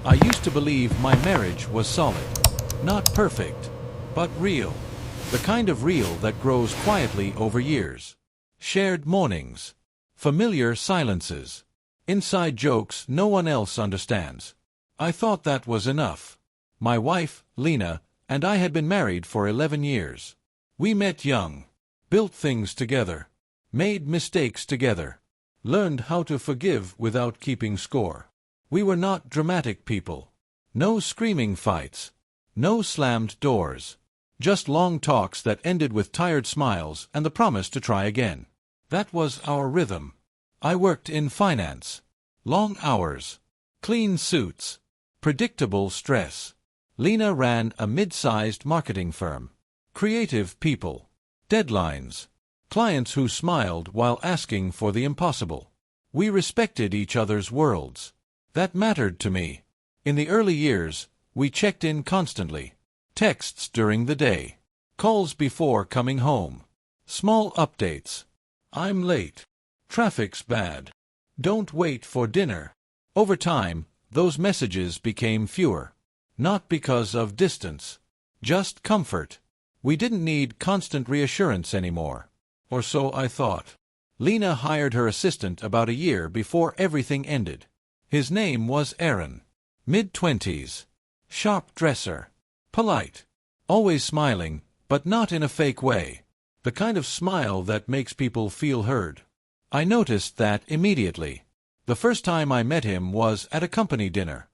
I used to believe my marriage was solid. Not perfect, but real. The kind of real that grows quietly over years. Shared mornings. Familiar silences. Inside jokes no one else understands. I thought that was enough. My wife, Lena, and I had been married for 11 years. We met young. Built things together. Made mistakes together. Learned how to forgive without keeping score. We were not dramatic people. No screaming fights. No slammed doors. Just long talks that ended with tired smiles and the promise to try again. That was our rhythm. I worked in finance. Long hours. Clean suits. Predictable stress. Lena ran a mid-sized marketing firm. Creative people. Deadlines. Clients who smiled while asking for the impossible. We respected each other's worlds. That mattered to me. In the early years, we checked in constantly. Texts during the day. Calls before coming home. Small updates. I'm late. Traffic's bad. Don't wait for dinner. Over time, those messages became fewer. Not because of distance. Just comfort. We didn't need constant reassurance anymore. Or so I thought. Lena hired her assistant about a year before everything ended. His name was Aaron. Mid-20s. Sharp dresser. Polite. Always smiling, but not in a fake way. The kind of smile that makes people feel heard. I noticed that immediately. The first time I met him was at a company dinner.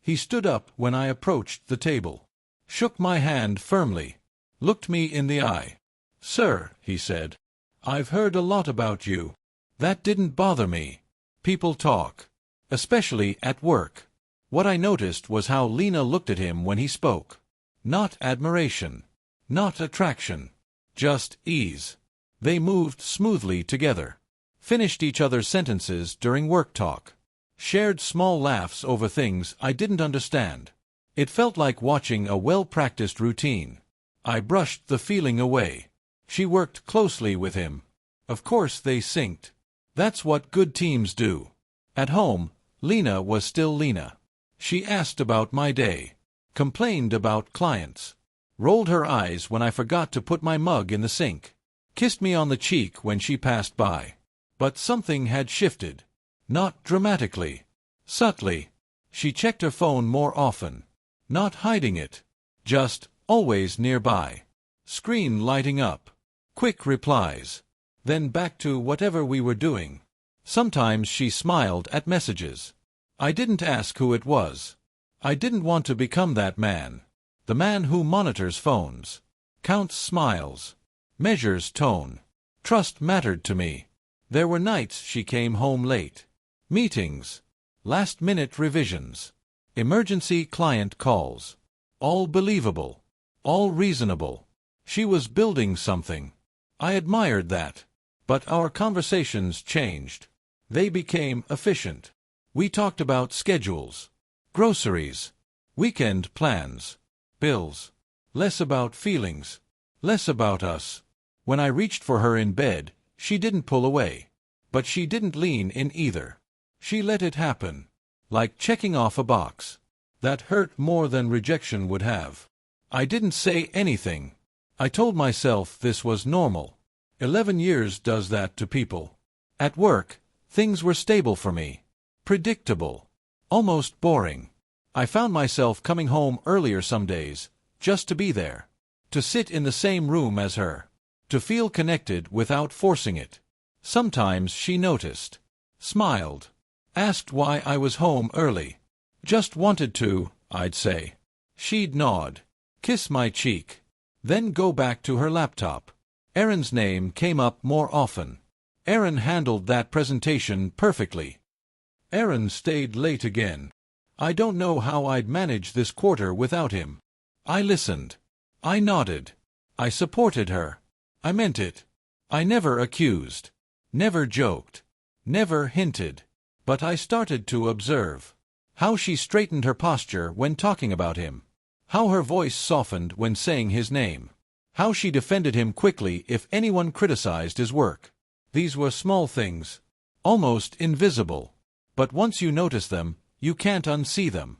He stood up when I approached the table. Shook my hand firmly. Looked me in the eye. "Sir," he said, "I've heard a lot about you." That didn't bother me. People talk. Especially at work. What I noticed was how Lena looked at him when he spoke. Not admiration. Not attraction. Just ease. They moved smoothly together. Finished each other's sentences during work talk. Shared small laughs over things I didn't understand. It felt like watching a well-practiced routine. I brushed the feeling away. She worked closely with him. Of course they synced. That's what good teams do. At home, Lena was still Lena. She asked about my day. Complained about clients. Rolled her eyes when I forgot to put my mug in the sink. Kissed me on the cheek when she passed by. But something had shifted. Not dramatically. Subtly. She checked her phone more often. Not hiding it. Just always nearby. Screen lighting up. Quick replies. Then back to whatever we were doing. Sometimes she smiled at messages. I didn't ask who it was. I didn't want to become that man. The man who monitors phones. Counts smiles. Measures tone. Trust mattered to me. There were nights she came home late. Meetings. Last-minute revisions. Emergency client calls. All believable. All reasonable. She was building something. I admired that. But our conversations changed. They became efficient. We talked about schedules. Groceries. Weekend plans. Bills. Less about feelings. Less about us. When I reached for her in bed, she didn't pull away. But she didn't lean in either. She let it happen. Like checking off a box. That hurt more than rejection would have. I didn't say anything. I told myself this was normal. 11 years does that to people. At work, things were stable for me. Predictable. Almost boring. I found myself coming home earlier some days, just to be there. To sit in the same room as her. To feel connected without forcing it. Sometimes she noticed. Smiled. Asked why I was home early. Just wanted to, I'd say. She'd nod. Kiss my cheek. Then go back to her laptop. Aaron's name came up more often. Aaron handled that presentation perfectly. Aaron stayed late again. I don't know how I'd manage this quarter without him. I listened. I nodded. I supported her. I meant it. I never accused. Never joked. Never hinted. But I started to observe. How she straightened her posture when talking about him. How her voice softened when saying his name. How she defended him quickly if anyone criticized his work. These were small things. Almost invisible. But once you notice them, you can't unsee them.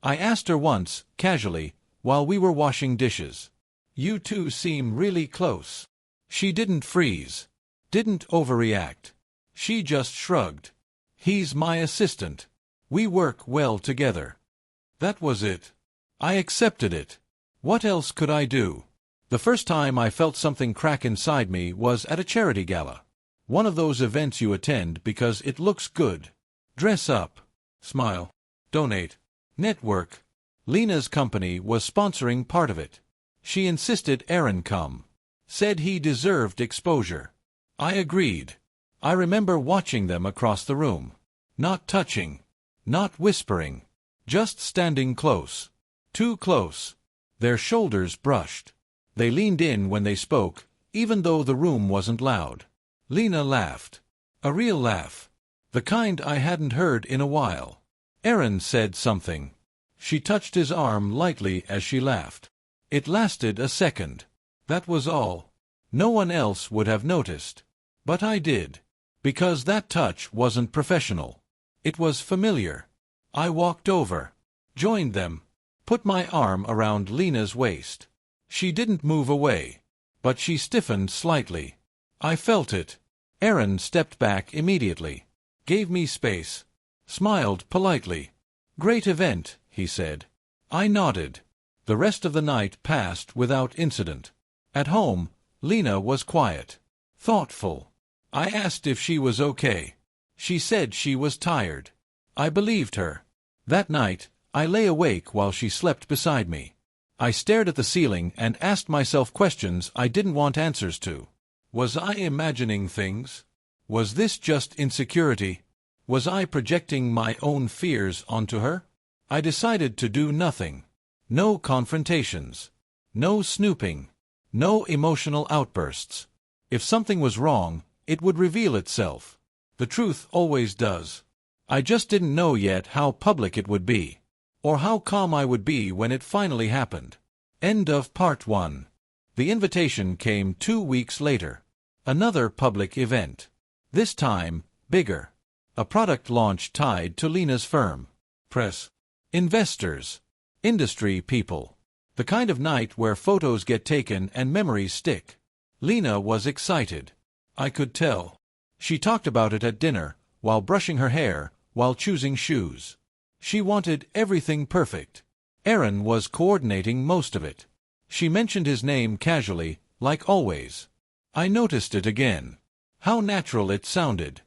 I asked her once, casually, while we were washing dishes. You two seem really close. She didn't freeze. Didn't overreact. She just shrugged. He's my assistant. We work well together. That was it. I accepted it. What else could I do? The first time I felt something crack inside me was at a charity gala. One of those events you attend because it looks good. Dress up. Smile. Donate. Network. Lena's company was sponsoring part of it. She insisted Aaron come. Said he deserved exposure. I agreed. I remember watching them across the room. Not touching. Not whispering. Just standing close. Too close. Their shoulders brushed. They leaned in when they spoke, even though the room wasn't loud. Lena laughed. A real laugh. The kind I hadn't heard in a while. Aaron said something. She touched his arm lightly as she laughed. It lasted a second. That was all. No one else would have noticed. But I did. Because that touch wasn't professional. It was familiar. I walked over. Joined them. Put my arm around Lena's waist. She didn't move away. But she stiffened slightly. I felt it. Aaron stepped back immediately. Gave me space. Smiled politely. Great event, he said. I nodded. The rest of the night passed without incident. At home, Lena was quiet. Thoughtful. I asked if she was okay. She said she was tired. I believed her. That night, I lay awake while she slept beside me. I stared at the ceiling and asked myself questions I didn't want answers to. Was I imagining things? Was this just insecurity? Was I projecting my own fears onto her? I decided to do nothing. No confrontations. No snooping. No emotional outbursts. If something was wrong, it would reveal itself. The truth always does. I just didn't know yet how public it would be. Or how calm I would be when it finally happened. End of part 1. The invitation came 2 weeks later. Another public event. This time, bigger. A product launch tied to Lena's firm. Press. Investors. Industry people. The kind of night where photos get taken and memories stick. Lena was excited. I could tell. She talked about it at dinner, while brushing her hair, while choosing shoes. She wanted everything perfect. Aaron was coordinating most of it. She mentioned his name casually, like always. I noticed it again. How natural it sounded.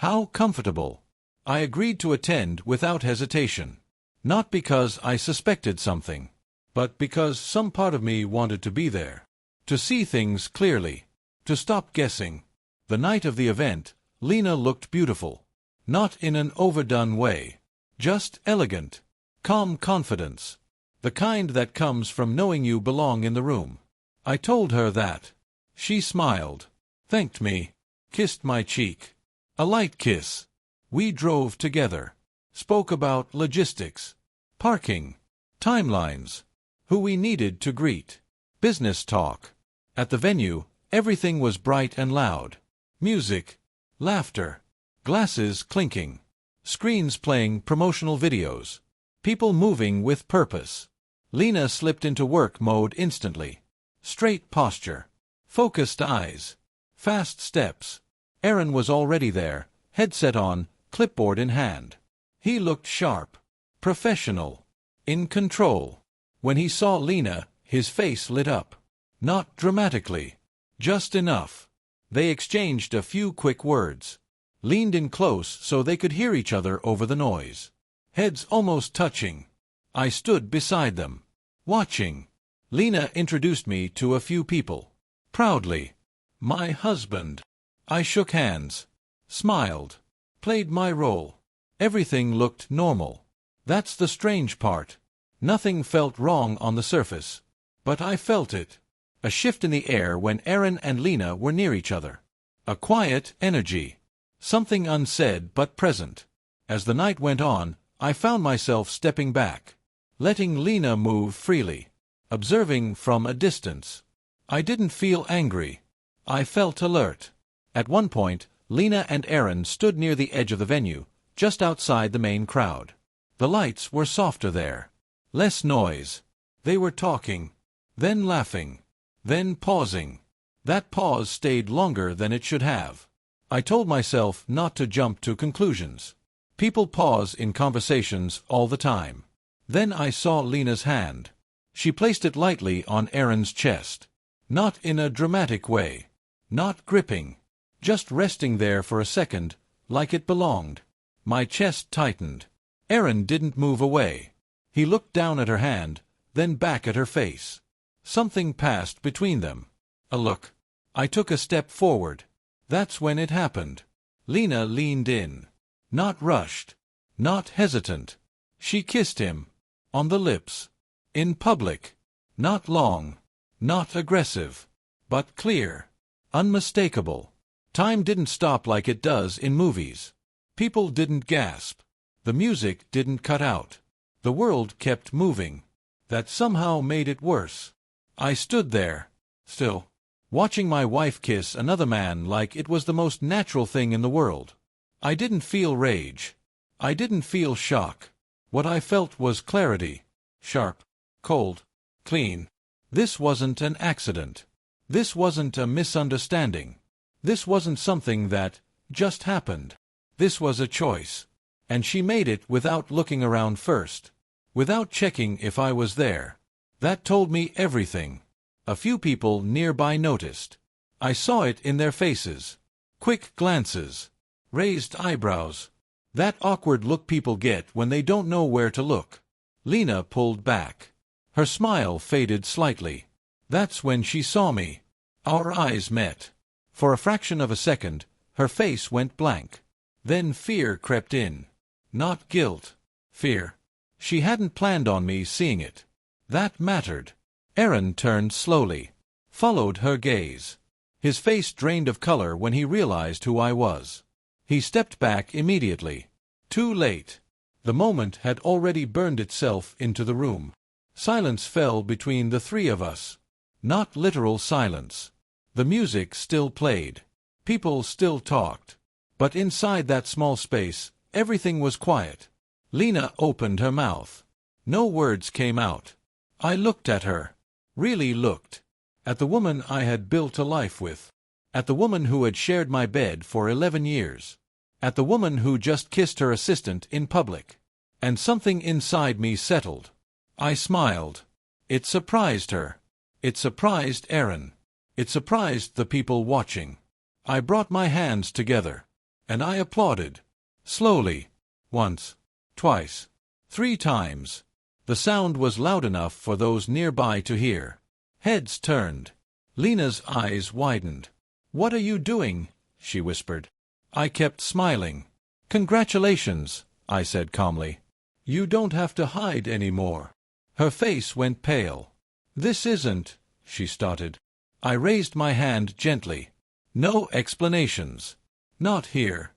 How comfortable. I agreed to attend without hesitation. Not because I suspected something, but because some part of me wanted to be there. To see things clearly. To stop guessing. The night of the event, Lena looked beautiful. Not in an overdone way. Just elegant. Calm confidence. The kind that comes from knowing you belong in the room. I told her that. She smiled. Thanked me. Kissed my cheek. A light kiss. We drove together. Spoke about logistics. Parking. Timelines. Who we needed to greet. Business talk. At the venue, everything was bright and loud. Music. Laughter. Glasses clinking. Screens playing promotional videos. People moving with purpose. Lena slipped into work mode instantly. Straight posture. Focused eyes. Fast steps. Aaron was already there, headset on, clipboard in hand. He looked sharp. Professional. In control. When he saw Lena, his face lit up. Not dramatically. Just enough. They exchanged a few quick words. Leaned in close so they could hear each other over the noise. Heads almost touching. I stood beside them. Watching. Lena introduced me to a few people. Proudly. My husband. I shook hands. Smiled. Played my role. Everything looked normal. That's the strange part. Nothing felt wrong on the surface. But I felt it. A shift in the air when Aaron and Lena were near each other. A quiet energy. Something unsaid but present. As the night went on, I found myself stepping back. Letting Lena move freely. Observing from a distance. I didn't feel angry. I felt alert. At one point, Lena and Aaron stood near the edge of the venue, just outside the main crowd. The lights were softer there. Less noise. They were talking, then laughing, then pausing. That pause stayed longer than it should have. I told myself not to jump to conclusions. People pause in conversations all the time. Then I saw Lena's hand. She placed it lightly on Aaron's chest. Not in a dramatic way. Not gripping. Just resting there for a second, like it belonged. My chest tightened. Aaron didn't move away. He looked down at her hand, then back at her face. Something passed between them. A look. I took a step forward. That's when it happened. Lena leaned in. Not rushed. Not hesitant. She kissed him. On the lips. In public. Not long. Not aggressive. But clear. Unmistakable. Time didn't stop like it does in movies. People didn't gasp. The music didn't cut out. The world kept moving. That somehow made it worse. I stood there, still, watching my wife kiss another man like it was the most natural thing in the world. I didn't feel rage. I didn't feel shock. What I felt was clarity. Sharp, cold, clean. This wasn't an accident. This wasn't a misunderstanding. This wasn't something that just happened. This was a choice. And she made it without looking around first. Without checking if I was there. That told me everything. A few people nearby noticed. I saw it in their faces. Quick glances. Raised eyebrows. That awkward look people get when they don't know where to look. Lena pulled back. Her smile faded slightly. That's when she saw me. Our eyes met. For a fraction of a second, her face went blank. Then fear crept in. Not guilt. Fear. She hadn't planned on me seeing it. That mattered. Aaron turned slowly. Followed her gaze. His face drained of color when he realized who I was. He stepped back immediately. Too late. The moment had already burned itself into the room. Silence fell between the three of us. Not literal silence. The music still played. People still talked. But inside that small space, everything was quiet. Lena opened her mouth. No words came out. I looked at her. Really looked. At the woman I had built a life with. At the woman who had shared my bed for 11 years. At the woman who just kissed her assistant in public. And something inside me settled. I smiled. It surprised her. It surprised Aaron. It surprised the people watching. I brought my hands together. And I applauded. Slowly. Once. Twice. 3 times. The sound was loud enough for those nearby to hear. Heads turned. Lena's eyes widened. "What are you doing?" she whispered. I kept smiling. "Congratulations," I said calmly. "You don't have to hide anymore." Her face went pale. "This isn't," she stuttered. I raised my hand gently. "No explanations. Not here."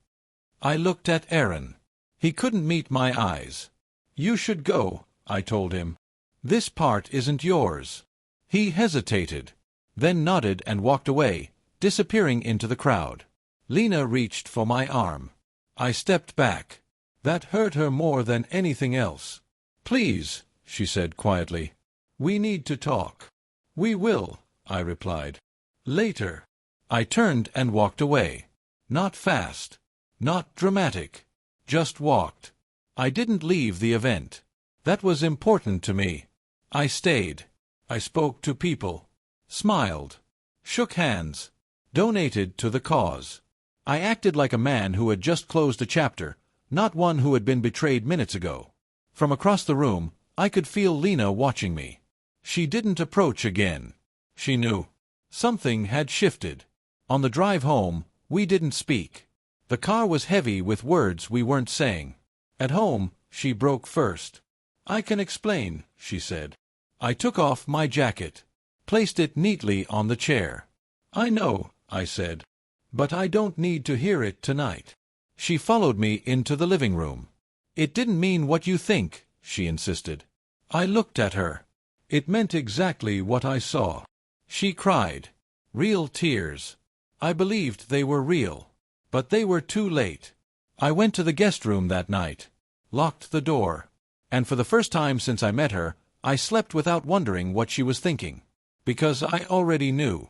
I looked at Aaron. He couldn't meet my eyes. "You should go," I told him. "This part isn't yours." He hesitated, then nodded and walked away, disappearing into the crowd. Lena reached for my arm. I stepped back. That hurt her more than anything else. "Please," she said quietly. "We need to talk." "We will," I replied. "Later." I turned and walked away. Not fast. Not dramatic. Just walked. I didn't leave the event. That was important to me. I stayed. I spoke to people. Smiled. Shook hands. Donated to the cause. I acted like a man who had just closed a chapter, not one who had been betrayed minutes ago. From across the room, I could feel Lena watching me. She didn't approach again. She knew. Something had shifted. On the drive home, we didn't speak. The car was heavy with words we weren't saying. At home, she broke first. "I can explain," she said. I took off my jacket. Placed it neatly on the chair. "I know," I said. "But I don't need to hear it tonight." She followed me into the living room. "It didn't mean what you think," she insisted. I looked at her. It meant exactly what I saw. She cried. Real tears. I believed they were real. But they were too late. I went to the guest room that night. Locked the door. And for the first time since I met her, I slept without wondering what she was thinking. Because I already knew.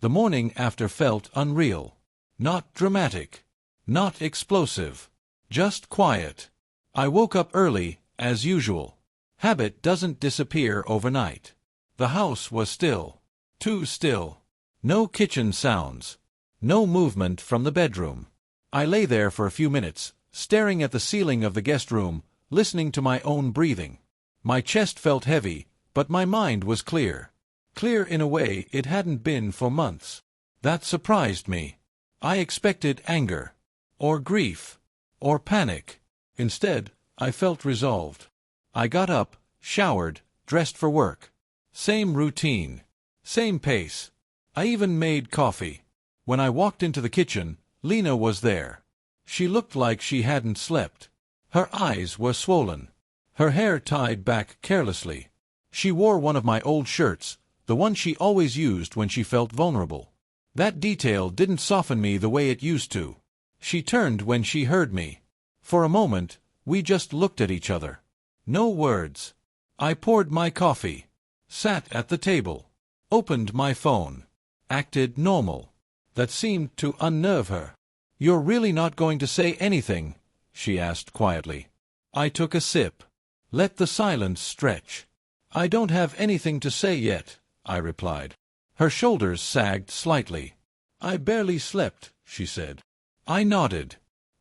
The morning after felt unreal. Not dramatic. Not explosive. Just quiet. I woke up early, as usual. Habit doesn't disappear overnight. The house was still. Too still. No kitchen sounds. No movement from the bedroom. I lay there for a few minutes, staring at the ceiling of the guest room, listening to my own breathing. My chest felt heavy, but my mind was clear. Clear in a way it hadn't been for months. That surprised me. I expected anger. Or grief. Or panic. Instead, I felt resolved. I got up, showered, dressed for work. Same routine. Same pace. I even made coffee. When I walked into the kitchen, Lena was there. She looked like she hadn't slept. Her eyes were swollen. Her hair tied back carelessly. She wore one of my old shirts, the one she always used when she felt vulnerable. That detail didn't soften me the way it used to. She turned when she heard me. For a moment, we just looked at each other. No words. I poured my coffee. Sat at the table. Opened my phone. Acted normal. That seemed to unnerve her. "You're really not going to say anything?" she asked quietly. I took a sip. Let the silence stretch. "I don't have anything to say yet," I replied. Her shoulders sagged slightly. "I barely slept," she said. I nodded.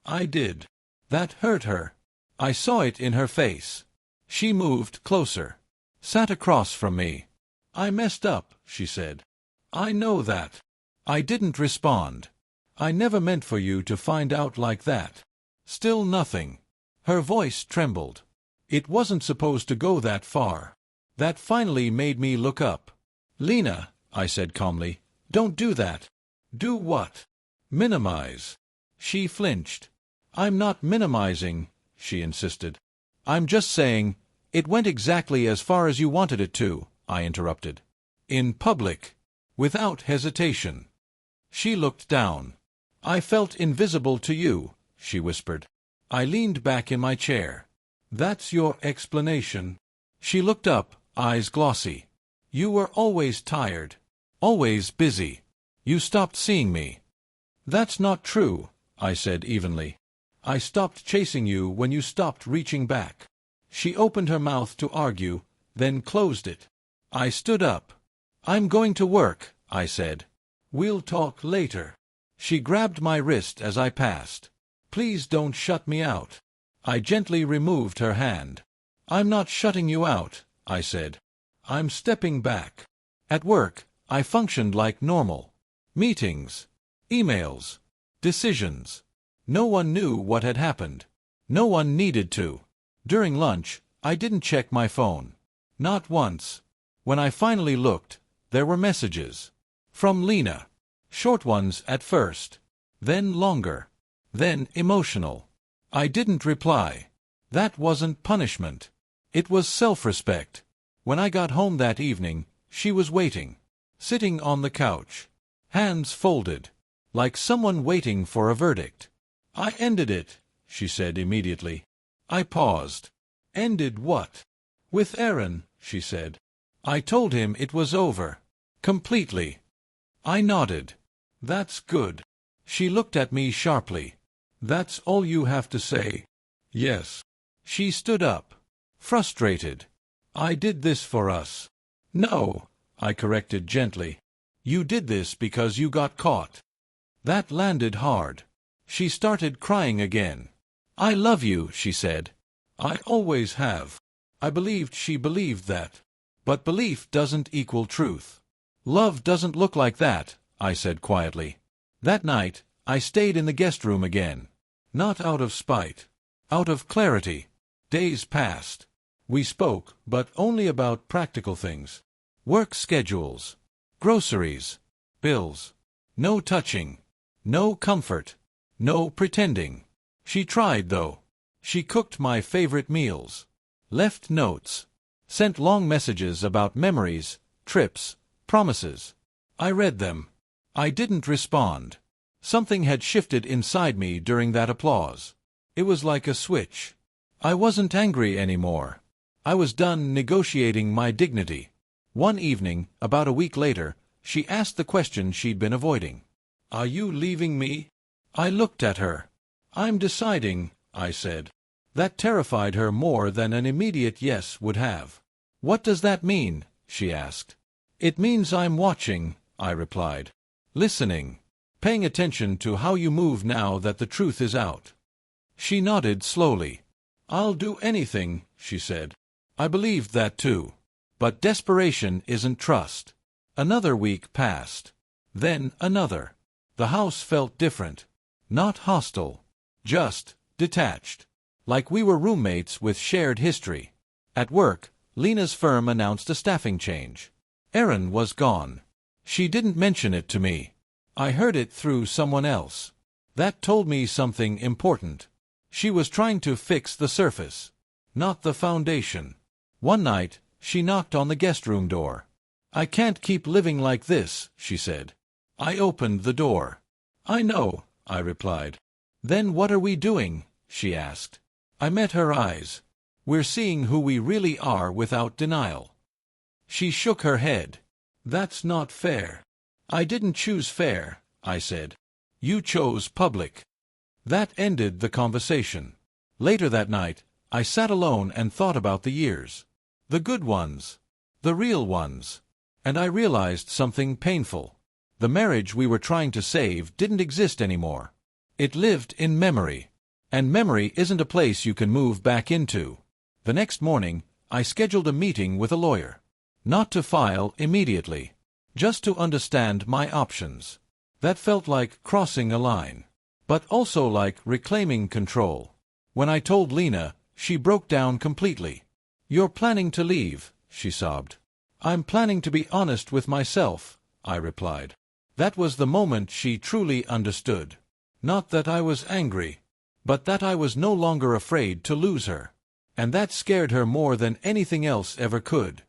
I did. That hurt her. I saw it in her face. She moved closer. Sat across from me. "I messed up," she said. "I know that." I didn't respond. "I never meant for you to find out like that." Still nothing. Her voice trembled. "It wasn't supposed to go that far." That finally made me look up. "Lena," I said calmly, "don't do that." "Do what?" "Minimize." She flinched. "I'm not minimizing," she insisted. "I'm just saying, it went exactly as far as you wanted it to," I interrupted. "In public. Without hesitation." She looked down. "I felt invisible to you," she whispered. I leaned back in my chair. "That's your explanation?" She looked up, eyes glossy. "You were always tired. Always busy. You stopped seeing me." "That's not true," I said evenly. "I stopped chasing you when you stopped reaching back." She opened her mouth to argue, then closed it. I stood up. "I'm going to work," I said. "We'll talk later." She grabbed my wrist as I passed. "Please don't shut me out." I gently removed her hand. "I'm not shutting you out," I said. "I'm stepping back." At work, I functioned like normal. Meetings. Emails. Decisions. No one knew what had happened. No one needed to. During lunch, I didn't check my phone. Not once. When I finally looked, there were messages. From Lena. Short ones at first. Then longer. Then emotional. I didn't reply. That wasn't punishment. It was self-respect. When I got home that evening, she was waiting. Sitting on the couch. Hands folded. Like someone waiting for a verdict. "I ended it," she said immediately. I paused. "Ended what?" "With Aaron," she said. "I told him it was over. Completely." I nodded. "That's good." She looked at me sharply. "That's all you have to say?" "Yes." She stood up. Frustrated. "I did this for us." "No," I corrected gently. "You did this because you got caught." That landed hard. She started crying again. "I love you," she said. "I always have." I believed she believed that. But belief doesn't equal truth. "Love doesn't look like that," I said quietly. That night, I stayed in the guest room again. Not out of spite. Out of clarity. Days passed. We spoke, but only about practical things. Work schedules. Groceries. Bills. No touching. No comfort. No pretending. She tried, though. She cooked my favorite meals. Left notes. Sent long messages about memories, trips, promises. I read them. I didn't respond. Something had shifted inside me during that applause. It was like a switch. I wasn't angry anymore. I was done negotiating my dignity. One evening, about a week later, she asked the question she'd been avoiding. "Are you leaving me?" I looked at her. "I'm deciding," I said. That terrified her more than an immediate yes would have. "What does that mean?" she asked. "It means I'm watching," I replied. "Listening. Paying attention to how you move now that the truth is out." She nodded slowly. "I'll do anything," she said. I believed that too. But desperation isn't trust. Another week passed. Then another. The house felt different. Not hostile. Just detached. Like we were roommates with shared history. At work, Lena's firm announced a staffing change. Erin was gone. She didn't mention it to me. I heard it through someone else. That told me something important. She was trying to fix the surface, not the foundation. One night, she knocked on the guest room door. "I can't keep living like this," she said. I opened the door. "I know," I replied. "Then what are we doing?" she asked. I met her eyes. "We're seeing who we really are without denial." She shook her head. "That's not fair." "I didn't choose fair," I said. "You chose public." That ended the conversation. Later that night, I sat alone and thought about the years. The good ones. The real ones. And I realized something painful. The marriage we were trying to save didn't exist anymore. It lived in memory. And memory isn't a place you can move back into. The next morning, I scheduled a meeting with a lawyer. Not to file immediately. Just to understand my options. That felt like crossing a line. But also like reclaiming control. When I told Lena, she broke down completely. "You're planning to leave," she sobbed. "I'm planning to be honest with myself," I replied. That was the moment she truly understood. Not that I was angry, but that I was no longer afraid to lose her. And that scared her more than anything else ever could.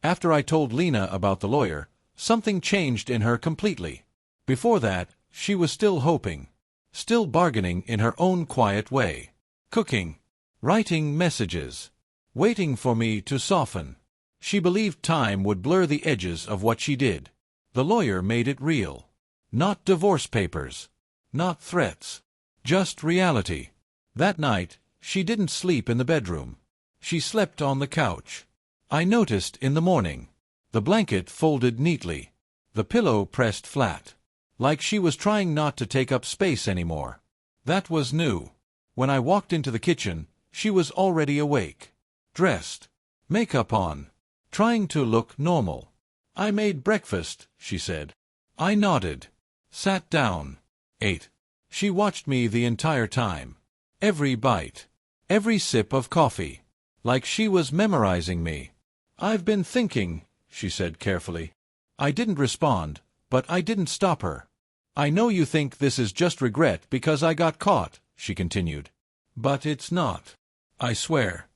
After I told Lena about the lawyer, something changed in her completely. Before that, she was still hoping. Still bargaining in her own quiet way. Cooking. Writing messages. Waiting for me to soften. She believed time would blur the edges of what she did. The lawyer made it real. Not divorce papers. Not threats. Just reality. That night, she didn't sleep in the bedroom. She slept on the couch. I noticed in the morning. The blanket folded neatly. The pillow pressed flat. Like she was trying not to take up space anymore. That was new. When I walked into the kitchen, she was already awake. Dressed. Makeup on. Trying to look normal. "I made breakfast," she said. I nodded. Sat down. Ate. She watched me the entire time. Every bite. Every sip of coffee. Like she was memorizing me. "I've been thinking," she said carefully. I didn't respond, but I didn't stop her. "I know you think this is just regret because I got caught," she continued. "But it's not. I swear."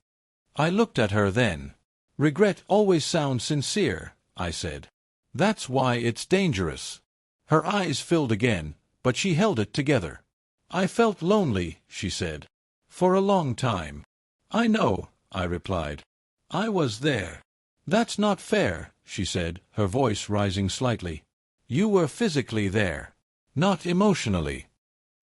I looked at her then. "Regret always sounds sincere," I said. "That's why it's dangerous." Her eyes filled again, but she held it together. "I felt lonely," she said. "For a long time." "I know," I replied. "I was there." "That's not fair," she said, her voice rising slightly. "You were physically there. Not emotionally."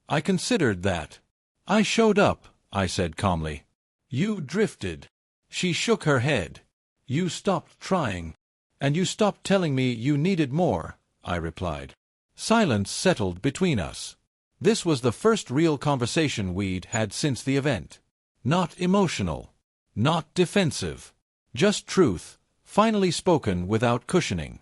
I considered that. "I showed up," I said calmly. "You drifted." She shook her head. "You stopped trying. And you stopped telling me you needed more," I replied. Silence settled between us. This was the first real conversation we'd had since the event. Not emotional. Not defensive. Just truth, finally spoken without cushioning.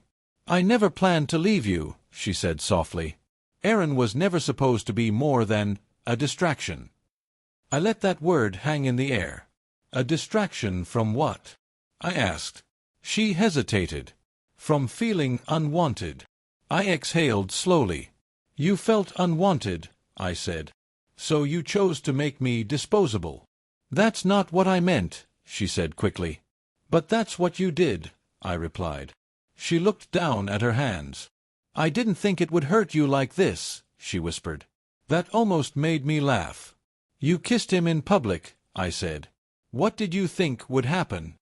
"I never planned to leave you," she said softly. "Erin was never supposed to be more than a distraction." I let that word hang in the air. A distraction from what? I asked. She hesitated. "From feeling unwanted." I exhaled slowly. "You felt unwanted," I said. "So you chose to make me disposable." "That's not what I meant," she said quickly. "But that's what you did," I replied. She looked down at her hands. "I didn't think it would hurt you like this," she whispered. That almost made me laugh. "You kissed him in public," I said. What did you think would happen?"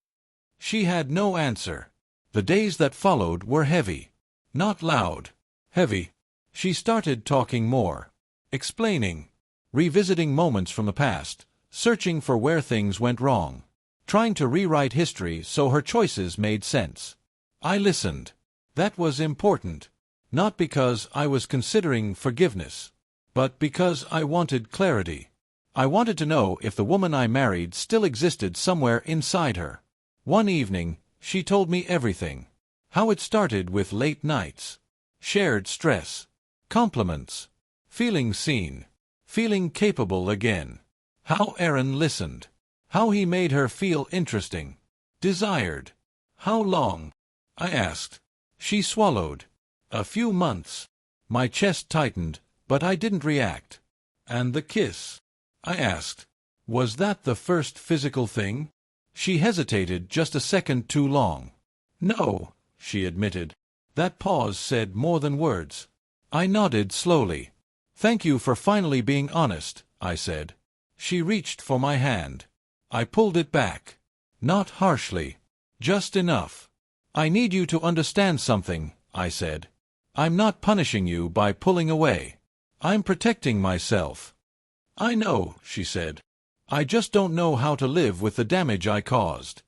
She had no answer. The days that followed were heavy. Not loud. Heavy. She started talking more. Explaining. Revisiting moments from the past. Searching for where things went wrong. Trying to rewrite history so her choices made sense. I listened. That was important. Not because I was considering forgiveness, but because I wanted clarity. I wanted to know if the woman I married still existed somewhere inside her. One evening, she told me everything. How it started with late nights. Shared stress. Compliments. Feeling seen. Feeling capable again. How Aaron listened. How he made her feel interesting. Desired. How long? I asked. She swallowed. A few months. My chest tightened, but I didn't react. And the kiss? I asked. Was that the first physical thing? She hesitated just a second too long. No, she admitted. That pause said more than words. I nodded slowly. Thank you for finally being honest, I said. She reached for my hand. I pulled it back. Not harshly. Just enough. I need you to understand something, I said. I'm not punishing you by pulling away. I'm protecting myself. I know, she said. I just don't know how to live with the damage I caused.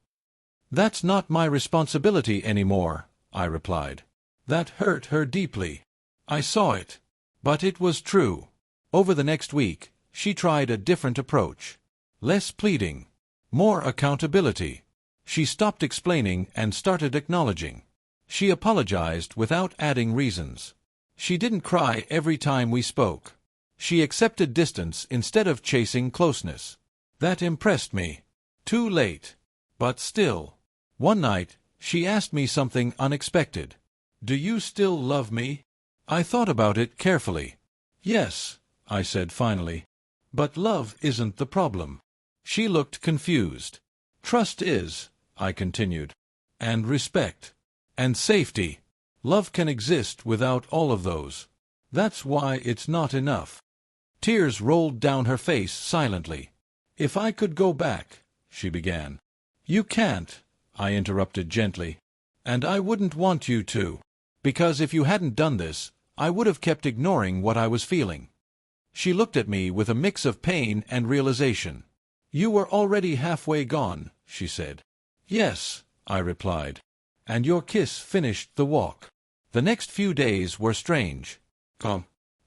That's not my responsibility anymore, I replied. That hurt her deeply. I saw it. But it was true. Over the next week, she tried a different approach. Less pleading. More accountability. She stopped explaining and started acknowledging. She apologized without adding reasons. She didn't cry every time we spoke. She accepted distance instead of chasing closeness. That impressed me. Too late. But still. One night, she asked me something unexpected. Do you still love me? I thought about it carefully. Yes, I said finally. But love isn't the problem. She looked confused. Trust is, I continued. And respect. And safety. Love can exist without all of those. That's why it's not enough. Tears rolled down her face silently. If I could go back, she began. You can't, I interrupted gently. And I wouldn't want you to. Because if you hadn't done this, I would have kept ignoring what I was feeling. She looked at me with a mix of pain and realization. You were already halfway gone, she said. Yes, I replied. And your kiss finished the walk. The next few days were strange.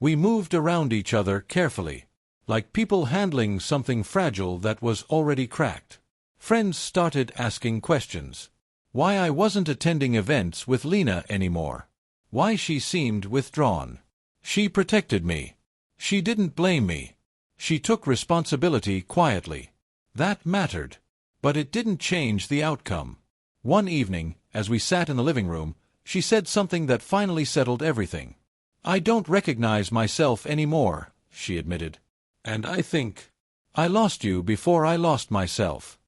We moved around each other carefully, like people handling something fragile that was already cracked. Friends started asking questions. Why I wasn't attending events with Lena anymore. Why she seemed withdrawn. She protected me. She didn't blame me. She took responsibility quietly. That mattered. But it didn't change the outcome. One evening, as we sat in the living room, she said something that finally settled everything. I don't recognize myself anymore, she admitted. And I think I lost you before I lost myself.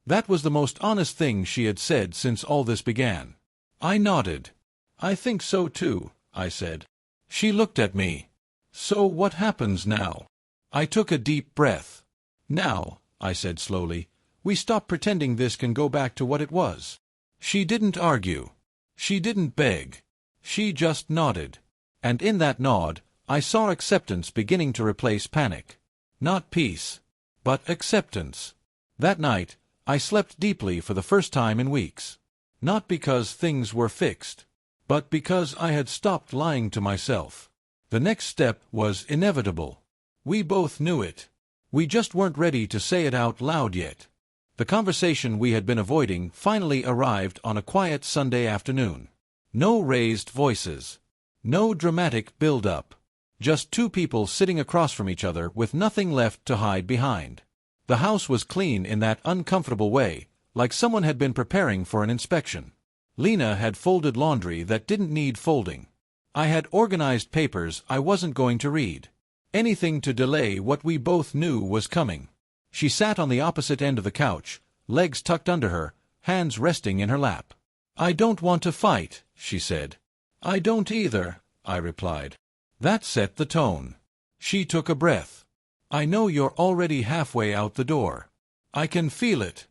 That was the most honest thing she had said since all this began. I nodded. I think so too, I said. She looked at me. So what happens now? I took a deep breath. Now, I said slowly, we stop pretending this can go back to what it was. She didn't argue. She didn't beg. She just nodded. And in that nod, I saw acceptance beginning to replace panic. Not peace, but acceptance. That night, I slept deeply for the first time in weeks. Not because things were fixed, but because I had stopped lying to myself. The next step was inevitable. We both knew it. We just weren't ready to say it out loud yet. The conversation we had been avoiding finally arrived on a quiet Sunday afternoon. No raised voices. No dramatic build-up. Just two people sitting across from each other with nothing left to hide behind. The house was clean in that uncomfortable way, like someone had been preparing for an inspection. Lena had folded laundry that didn't need folding. I had organized papers I wasn't going to read. Anything to delay what we both knew was coming. She sat on the opposite end of the couch, legs tucked under her, hands resting in her lap. I don't want to fight, she said. I don't either, I replied. That set the tone. She took a breath. I know you're already halfway out the door. I can feel it.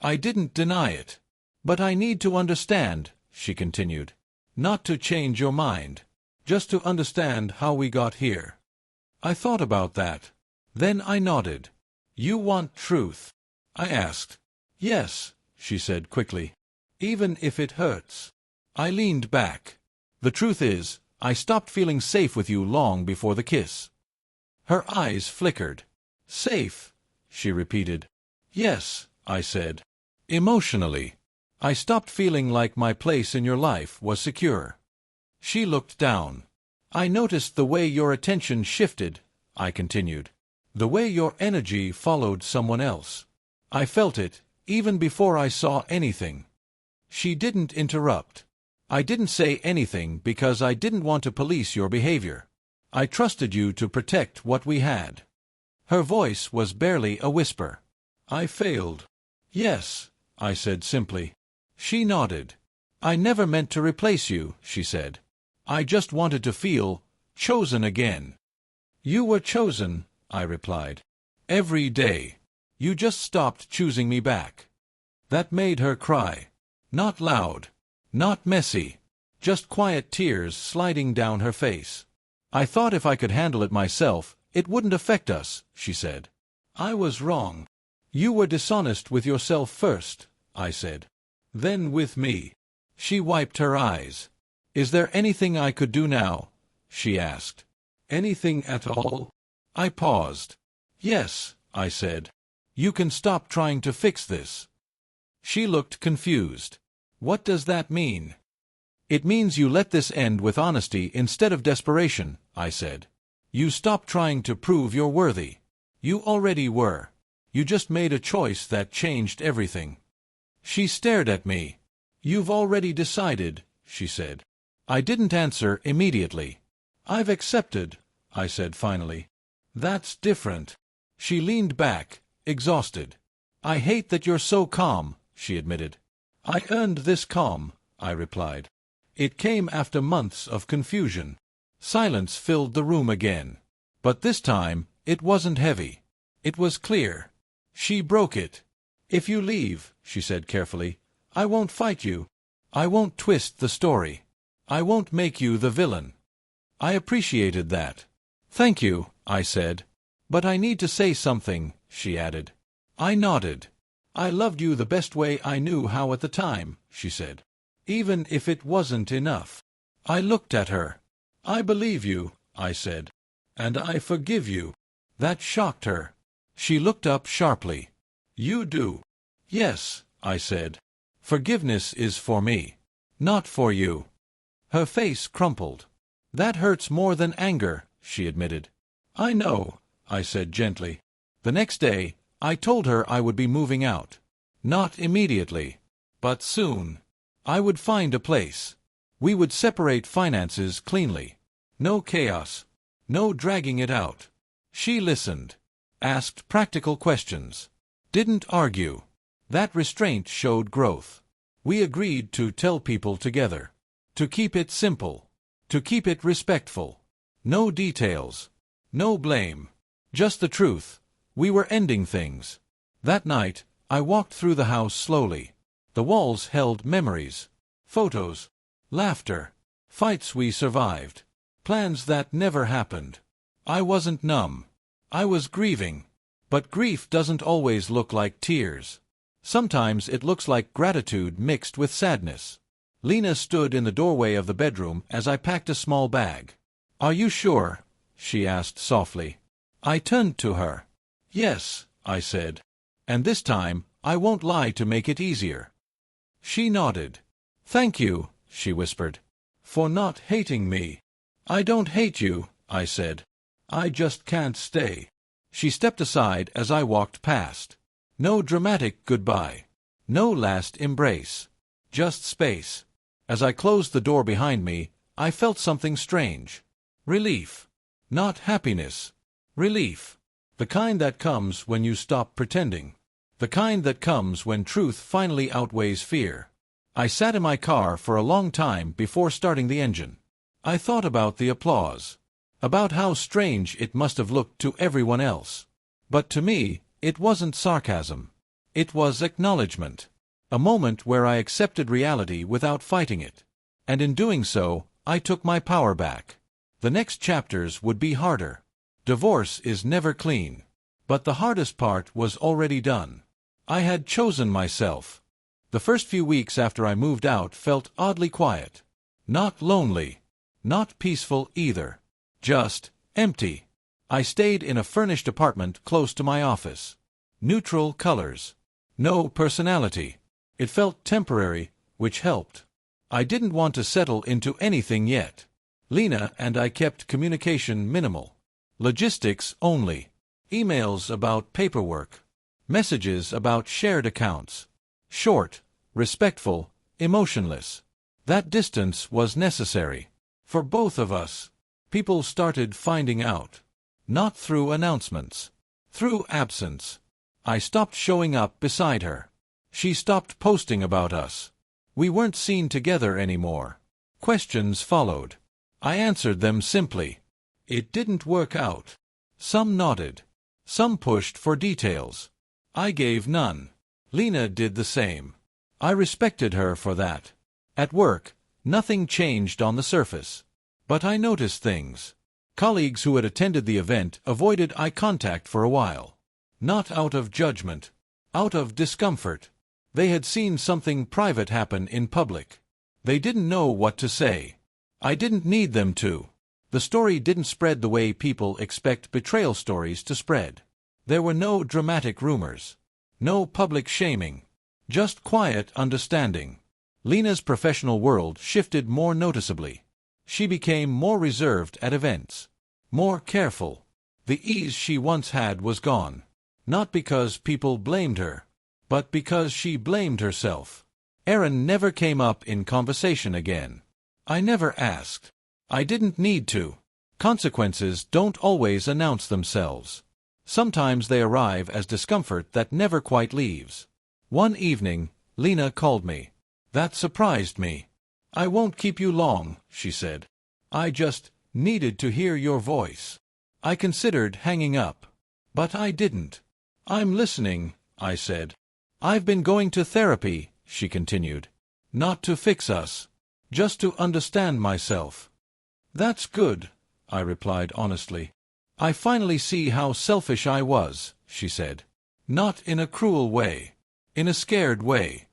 I didn't deny it. But I need to understand, she continued. Not to change your mind. Just to understand how we got here. I thought about that. Then I nodded. You want truth? I asked. Yes, she said quickly. Even if it hurts. I leaned back. The truth is, I stopped feeling safe with you long before the kiss. Her eyes flickered. Safe, she repeated. Yes, I said. Emotionally. I stopped feeling like my place in your life was secure. She looked down. I noticed the way your attention shifted, I continued. The way your energy followed someone else. I felt it, even before I saw anything. She didn't interrupt. I didn't say anything because I didn't want to police your behavior. I trusted you to protect what we had. Her voice was barely a whisper. I failed. Yes, I said simply. She nodded. I never meant to replace you, she said. I just wanted to feel chosen again. You were chosen, I replied. Every day. You just stopped choosing me back. That made her cry. Not loud. Not messy. Just quiet tears sliding down her face. I thought if I could handle it myself, it wouldn't affect us, she said. I was wrong. You were dishonest with yourself first, I said. Then with me. She wiped her eyes. Is there anything I could do now? She asked. Anything at all? I paused. Yes, I said. You can stop trying to fix this. She looked confused. What does that mean? It means you let this end with honesty instead of desperation, I said. You stop trying to prove you're worthy. You already were. You just made a choice that changed everything. She stared at me. You've already decided, she said. I didn't answer immediately. I've accepted, I said finally. That's different. She leaned back, exhausted. I hate that you're so calm, she admitted. I earned this calm, I replied. It came after months of confusion. Silence filled the room again. But this time, it wasn't heavy. It was clear. She broke it. If you leave, she said carefully, I won't fight you. I won't twist the story. I won't make you the villain. I appreciated that. Thank you, I said. But I need to say something, she added. I nodded. I loved you the best way I knew how at the time, she said. Even if it wasn't enough. I looked at her. I believe you, I said. And I forgive you. That shocked her. She looked up sharply. You do? Yes, I said. Forgiveness is for me. Not for you. Her face crumpled. That hurts more than anger, she admitted. I know, I said gently. The next day, I told her I would be moving out. Not immediately. But soon. I would find a place. We would separate finances cleanly. No chaos. No dragging it out. She listened. Asked practical questions. Didn't argue. That restraint showed growth. We agreed to tell people together. To keep it simple. To keep it respectful. No details. No blame. Just the truth. We were ending things. That night, I walked through the house slowly. The walls held memories. Photos. Laughter. Fights we survived. Plans that never happened. I wasn't numb. I was grieving. But grief doesn't always look like tears. Sometimes it looks like gratitude mixed with sadness. Lena stood in the doorway of the bedroom as I packed a small bag. Are you sure? She asked softly. I turned to her. Yes, I said. And this time, I won't lie to make it easier. She nodded. Thank you, she whispered. For not hating me. I don't hate you, I said. I just can't stay. She stepped aside as I walked past. No dramatic goodbye. No last embrace. Just space. As I closed the door behind me, I felt something strange. Relief. Not happiness. Relief. The kind that comes when you stop pretending. The kind that comes when truth finally outweighs fear. I sat in my car for a long time before starting the engine. I thought about the applause. About how strange it must have looked to everyone else. But to me, it wasn't sarcasm. It was acknowledgement. A moment where I accepted reality without fighting it. And in doing so, I took my power back. The next chapters would be harder. Divorce is never clean. But the hardest part was already done. I had chosen myself. The first few weeks after I moved out felt oddly quiet. Not lonely. Not peaceful either. Just empty. I stayed in a furnished apartment close to my office. Neutral colors. No personality. It felt temporary, which helped. I didn't want to settle into anything yet. Lena and I kept communication minimal. Logistics only. Emails about paperwork. Messages about shared accounts. Short, respectful, emotionless. That distance was necessary. For both of us. People started finding out. Not through announcements. Through absence. I stopped showing up beside her. She stopped posting about us. We weren't seen together anymore. Questions followed. I answered them simply. It didn't work out. Some nodded. Some pushed for details. I gave none. Lena did the same. I respected her for that. At work, nothing changed on the surface. But I noticed things. Colleagues who had attended the event avoided eye contact for a while. Not out of judgment. Out of discomfort. They had seen something private happen in public. They didn't know what to say. I didn't need them to. The story didn't spread the way people expect betrayal stories to spread. There were no dramatic rumors. No public shaming. Just quiet understanding. Lena's professional world shifted more noticeably. She became more reserved at events. More careful. The ease she once had was gone. Not because people blamed her, but because she blamed herself. Aaron never came up in conversation again. I never asked. I didn't need to. Consequences don't always announce themselves. Sometimes they arrive as discomfort that never quite leaves. One evening, Lena called me. That surprised me. I won't keep you long, she said. I just needed to hear your voice. I considered hanging up. But I didn't. I'm listening, I said. I've been going to therapy, she continued. Not to fix us. Just to understand myself. That's good, I replied honestly. I finally see how selfish I was, she said. Not in a cruel way. In a scared way.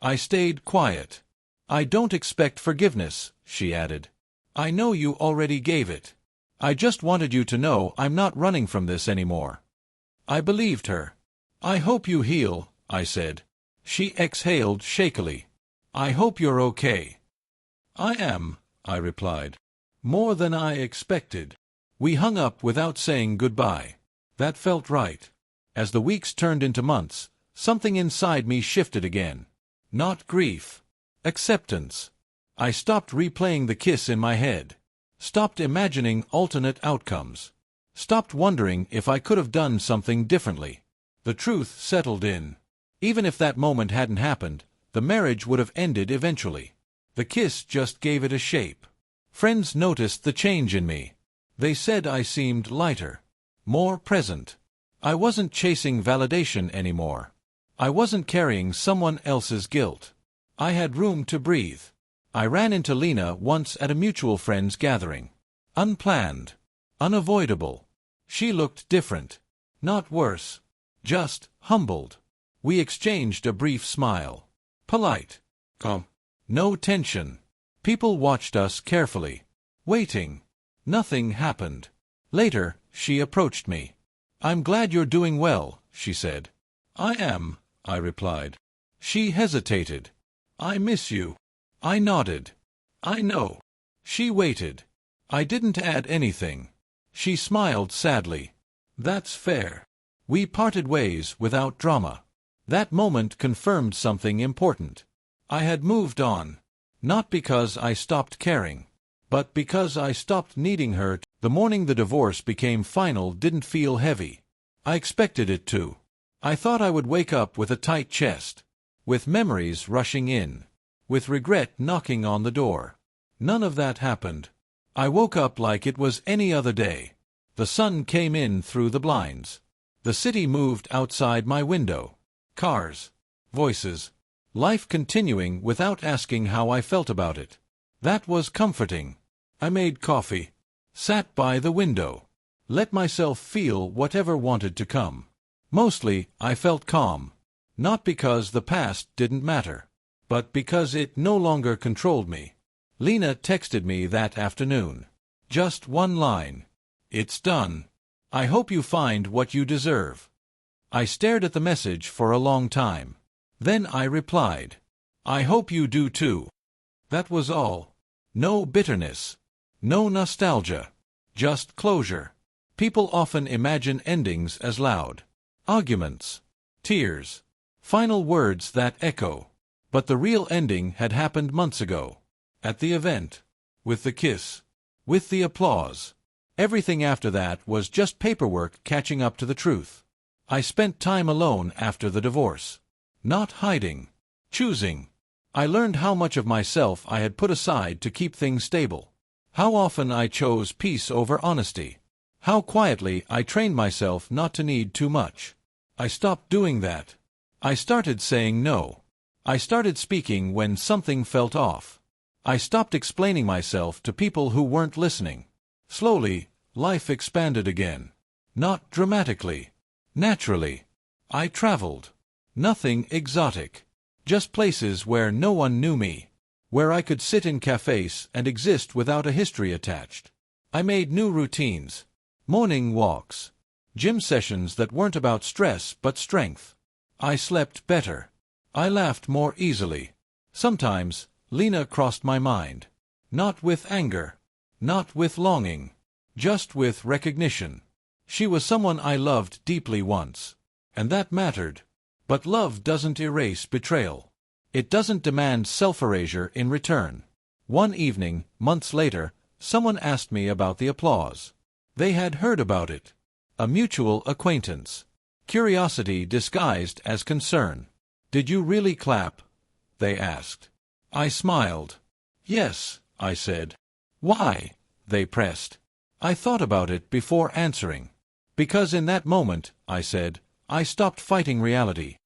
I stayed quiet. I don't expect forgiveness, she added. I know you already gave it. I just wanted you to know I'm not running from this anymore. I believed her. I hope you heal, I said. She exhaled shakily. I hope you're okay. I am, I replied. More than I expected. We hung up without saying goodbye. That felt right. As the weeks turned into months, something inside me shifted again. Not grief. Acceptance. I stopped replaying the kiss in my head. Stopped imagining alternate outcomes. Stopped wondering if I could have done something differently. The truth settled in. Even if that moment hadn't happened, the marriage would have ended eventually. The kiss just gave it a shape. Friends noticed the change in me. They said I seemed lighter. More present. I wasn't chasing validation anymore. I wasn't carrying someone else's guilt. I had room to breathe. I ran into Lena once at a mutual friend's gathering. Unplanned. Unavoidable. She looked different. Not worse. Just humbled. We exchanged a brief smile. Polite. Calm. No tension. People watched us carefully. Waiting. Nothing happened. Later, she approached me. I'm glad you're doing well, she said. I am, I replied. She hesitated. I miss you. I nodded. I know. She waited. I didn't add anything. She smiled sadly. That's fair. We parted ways without drama. That moment confirmed something important. I had moved on. Not because I stopped caring, but because I stopped needing her. The morning the divorce became final didn't feel heavy. I expected it to. I thought I would wake up with a tight chest, with memories rushing in, with regret knocking on the door. None of that happened. I woke up like it was any other day. The sun came in through the blinds. The city moved outside my window. Cars. Voices. Life continuing without asking how I felt about it. That was comforting. I made coffee. Sat by the window. Let myself feel whatever wanted to come. Mostly, I felt calm. Not because the past didn't matter, but because it no longer controlled me. Lena texted me that afternoon. Just one line. It's done. I hope you find what you deserve. I stared at the message for a long time. Then I replied, I hope you do too. That was all. No bitterness. No nostalgia. Just closure. People often imagine endings as loud arguments, tears, final words that echo. But the real ending had happened months ago. At the event. With the kiss. With the applause. Everything after that was just paperwork catching up to the truth. I spent time alone after the divorce. Not hiding. Choosing. I learned how much of myself I had put aside to keep things stable. How often I chose peace over honesty. How quietly I trained myself not to need too much. I stopped doing that. I started saying no. I started speaking when something felt off. I stopped explaining myself to people who weren't listening. Slowly, life expanded again. Not dramatically. Naturally. I traveled. Nothing exotic. Just places where no one knew me. Where I could sit in cafes and exist without a history attached. I made new routines. Morning walks. Gym sessions that weren't about stress but strength. I slept better. I laughed more easily. Sometimes, Lena crossed my mind. Not with anger. Not with longing. Just with recognition. She was someone I loved deeply once. And that mattered. But love doesn't erase betrayal. It doesn't demand self-erasure in return. One evening, months later, someone asked me about the applause. They had heard about it. A mutual acquaintance. Curiosity disguised as concern. Did you really clap? They asked. I smiled. Yes, I said. Why? They pressed. I thought about it before answering. Because in that moment, I said, I stopped fighting reality.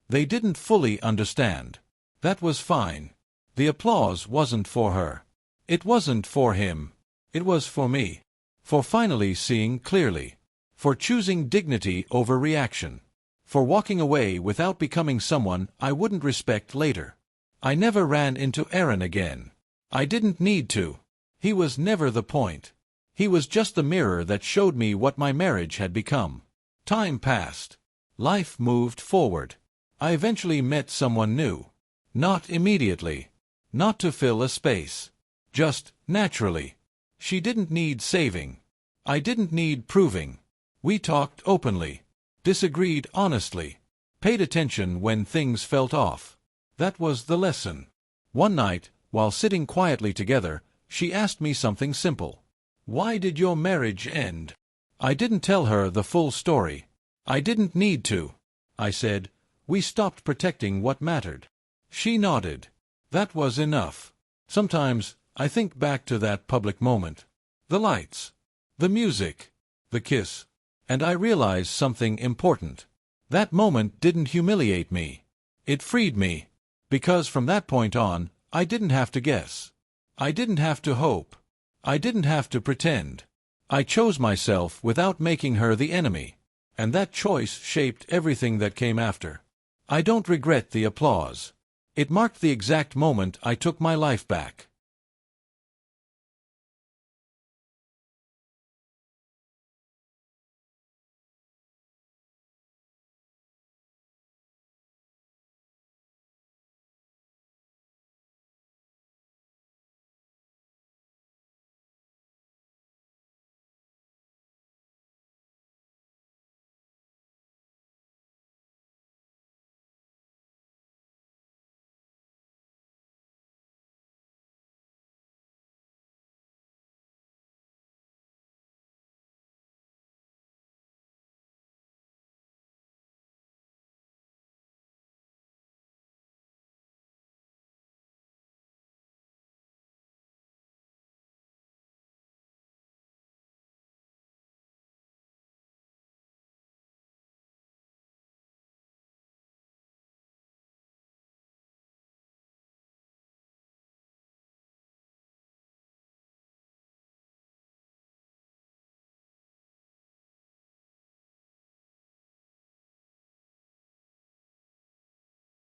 They didn't fully understand. That was fine. The applause wasn't for her. It wasn't for him. It was for me. For finally seeing clearly. For choosing dignity over reaction. For walking away without becoming someone I wouldn't respect later. I never ran into Aaron again. I didn't need to. He was never the point. He was just the mirror that showed me what my marriage had become. Time passed. Life moved forward. I eventually met someone new. Not immediately. Not to fill a space. Just naturally. She didn't need saving. I didn't need proving. We talked openly. Disagreed honestly. Paid attention when things felt off. That was the lesson. One night, while sitting quietly together, she asked me something simple. Why did your marriage end? I didn't tell her the full story. I didn't need to. I said, we stopped protecting what mattered. She nodded. That was enough. Sometimes, I think back to that public moment. The lights. The music. The kiss. And I realize something important. That moment didn't humiliate me. It freed me. Because from that point on, I didn't have to guess. I didn't have to hope. I didn't have to pretend. I chose myself without making her the enemy. And that choice shaped everything that came after. I don't regret the applause. It marked the exact moment I took my life back.